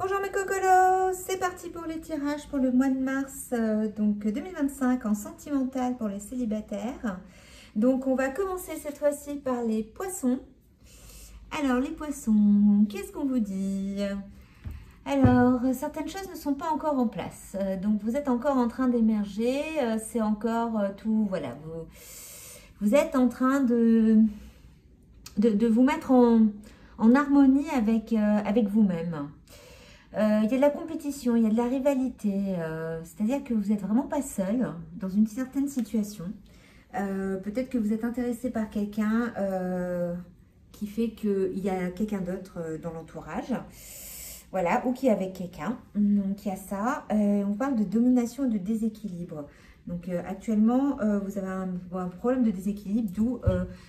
Bonjour mes cocolos, c'est parti pour les tirages pour le mois de mars donc 2025 en sentimental pour les célibataires. Donc on va commencer cette fois-ci par les poissons. Alors les poissons, qu'est-ce qu'on vous dit? Alors certaines choses ne sont pas encore en place, donc vous êtes encore en train d'émerger, c'est encore tout, voilà, vous êtes en train de vous mettre en harmonie avec vous-même. Il y a de la compétition, il y a de la rivalité, c'est-à-dire que vous n'êtes vraiment pas seul dans une certaine situation. Peut-être que vous êtes intéressé par quelqu'un qui fait qu'il y a quelqu'un d'autre dans l'entourage. Voilà, ou qui est avec quelqu'un. Donc il y a ça. On parle de domination et de déséquilibre. Donc actuellement, vous avez un problème de déséquilibre, d'où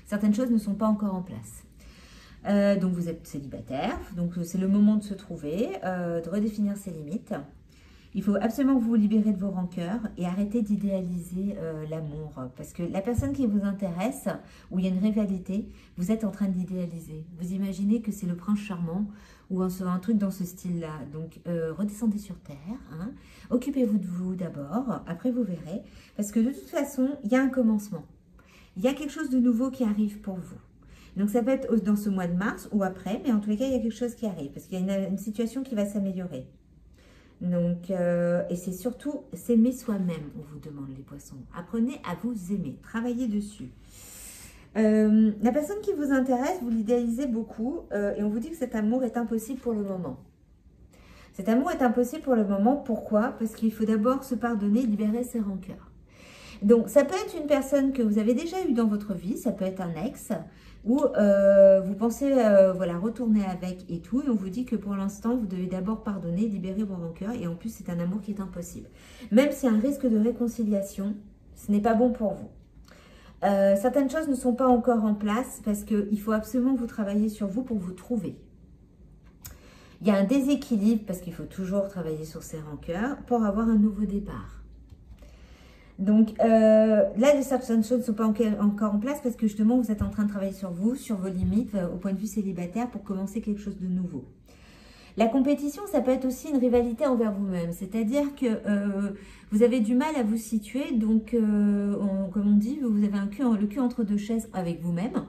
certaines choses ne sont pas encore en place. Donc vous êtes célibataire, donc c'est le moment de se trouver, de redéfinir ses limites. Il faut absolument que vous vous libérez de vos rancœurs et arrêter d'idéaliser l'amour. Parce que la personne qui vous intéresse, où il y a une rivalité, vous êtes en train d'idéaliser. Vous imaginez que c'est le prince charmant ou un truc dans ce style-là. Donc redescendez sur terre, hein. Occupez-vous de vous d'abord, après vous verrez. Parce que de toute façon, il y a un commencement. Il y a quelque chose de nouveau qui arrive pour vous. Donc, ça peut être dans ce mois de mars ou après, mais en tous les cas, il y a quelque chose qui arrive parce qu'il y a une situation qui va s'améliorer. Donc, et c'est surtout s'aimer soi-même, on vous demande les poissons. Apprenez à vous aimer, travaillez dessus. La personne qui vous intéresse, vous l'idéalisez beaucoup et on vous dit que cet amour est impossible pour le moment. Cet amour est impossible pour le moment, pourquoi? Parce qu'il faut d'abord se pardonner, libérer ses rancœurs. Donc, ça peut être une personne que vous avez déjà eue dans votre vie, ça peut être un ex, où vous pensez voilà, retourner avec et tout, et on vous dit que pour l'instant, vous devez d'abord pardonner, libérer vos rancœurs, et en plus, c'est un amour qui est impossible. Même s'il y a un risque de réconciliation, ce n'est pas bon pour vous. Certaines choses ne sont pas encore en place, parce qu'il faut absolument vous travailler sur vous pour vous trouver. Il y a un déséquilibre, parce qu'il faut toujours travailler sur ses rancœurs, pour avoir un nouveau départ. Donc là, certaines choses ne sont pas encore en place parce que justement, vous êtes en train de travailler sur vous, sur vos limites au point de vue célibataire pour commencer quelque chose de nouveau. La compétition, ça peut être aussi une rivalité envers vous-même. C'est-à-dire que vous avez du mal à vous situer. Donc, comme on dit, vous avez le cul entre deux chaises avec vous-même.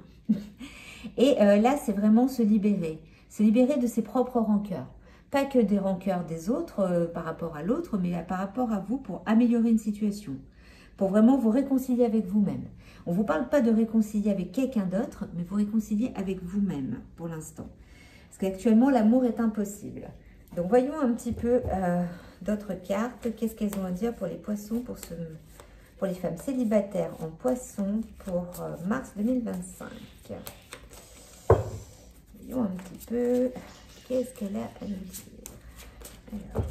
Et là, c'est vraiment se libérer. Se libérer de ses propres rancœurs. Pas que des rancœurs des autres par rapport à l'autre, mais par rapport à vous pour améliorer une situation. Pour vraiment vous réconcilier avec vous-même. On ne vous parle pas de réconcilier avec quelqu'un d'autre, mais vous réconcilier avec vous-même pour l'instant. Parce qu'actuellement, l'amour est impossible. Donc, voyons un petit peu d'autres cartes. Qu'est-ce qu'elles ont à dire pour les poissons, pour les femmes célibataires en poisson pour mars 2025. Voyons un petit peu. Qu'est-ce qu'elle a à nous dire? Alors.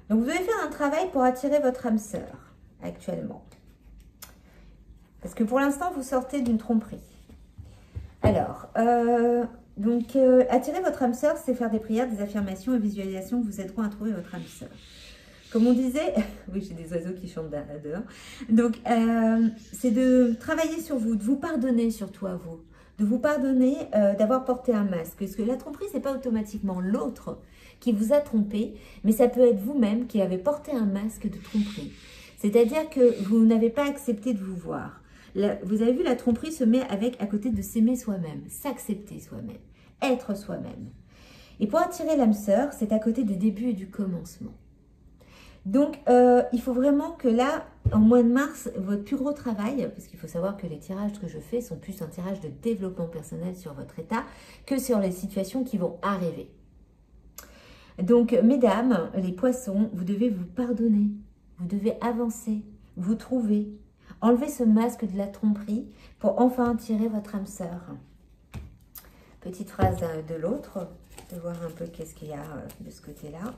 Donc, vous devez faire un travail pour attirer votre âme sœur, actuellement. Parce que pour l'instant, vous sortez d'une tromperie. Alors, attirer votre âme sœur, c'est faire des prières, des affirmations et visualisations qui vous aideront à trouver votre âme sœur. Comme on disait, oui, j'ai des oiseaux qui chantent dehors. Donc, c'est de travailler sur vous, de vous pardonner surtout à vous. De vous pardonner d'avoir porté un masque. Parce que la tromperie, ce n'est pas automatiquement l'autre qui vous a trompé, mais ça peut être vous-même qui avez porté un masque de tromperie. C'est-à-dire que vous n'avez pas accepté de vous voir. Vous avez vu, la tromperie se met à côté de s'aimer soi-même, s'accepter soi-même, être soi-même. Et pour attirer l'âme sœur, c'est à côté du début et du commencement. Donc, il faut vraiment que là, en mois de mars, votre plus gros travail, parce qu'il faut savoir que les tirages que je fais sont plus un tirage de développement personnel sur votre état que sur les situations qui vont arriver. Donc, mesdames, les poissons, vous devez vous pardonner, vous devez avancer, vous trouver, enlever ce masque de la tromperie pour enfin attirer votre âme sœur. Petite phrase de l'autre, de voir un peu qu'est-ce qu'il y a de ce côté-là.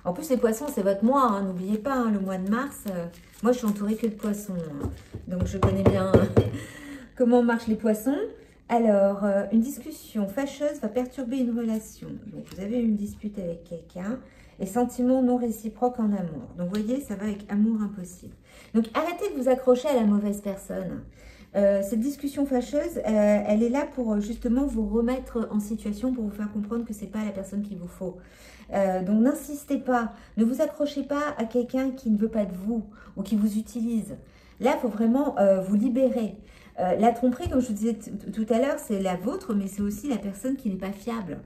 En plus, les poissons, c'est votre mois, hein, n'oubliez pas, hein, le mois de mars, moi je suis entourée que de poissons, hein, donc je connais bien comment marchent les poissons. Alors, une discussion fâcheuse va perturber une relation. Donc, vous avez une dispute avec quelqu'un et sentiments non réciproques en amour. Donc, vous voyez, ça va avec amour impossible. Donc, arrêtez de vous accrocher à la mauvaise personne. Cette discussion fâcheuse, elle est là pour justement vous remettre en situation, pour vous faire comprendre que ce n'est pas la personne qu'il vous faut. Donc, n'insistez pas, ne vous accrochez pas à quelqu'un qui ne veut pas de vous ou qui vous utilise. Là, il faut vraiment vous libérer. La tromperie, comme je vous disais tout à l'heure, c'est la vôtre, mais c'est aussi la personne qui n'est pas fiable.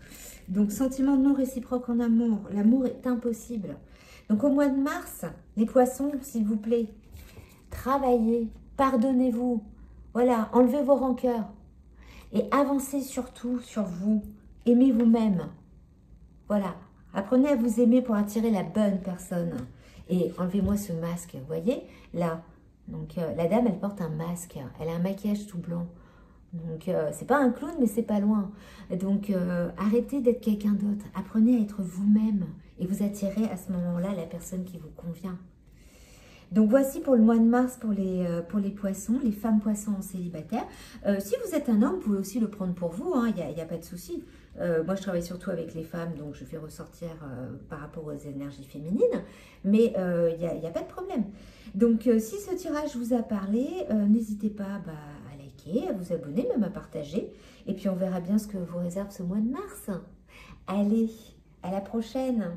Donc, sentiment non réciproque en amour. L'amour est impossible. Donc, au mois de mars, les poissons, s'il vous plaît, travaillez, pardonnez-vous. Voilà, enlevez vos rancœurs. Et avancez surtout sur vous. Aimez vous-même. Voilà, apprenez à vous aimer pour attirer la bonne personne. Et enlevez-moi ce masque, vous voyez, là. Donc, la dame, elle porte un masque. Elle a un maquillage tout blanc. Donc, c'est pas un clown, mais c'est pas loin. Donc, arrêtez d'être quelqu'un d'autre. Apprenez à être vous-même. Et vous attirez à ce moment-là la personne qui vous convient. Donc, voici pour le mois de mars pour les poissons, les femmes poissons en célibataire. Si vous êtes un homme, vous pouvez aussi le prendre pour vous. Il n'y a pas de souci. Moi, je travaille surtout avec les femmes, donc je fais ressortir par rapport aux énergies féminines. Mais il n'y a pas de problème. Donc, si ce tirage vous a parlé, n'hésitez pas à liker, à vous abonner, même à partager. Et puis, on verra bien ce que vous réserve ce mois de mars. Allez, à la prochaine!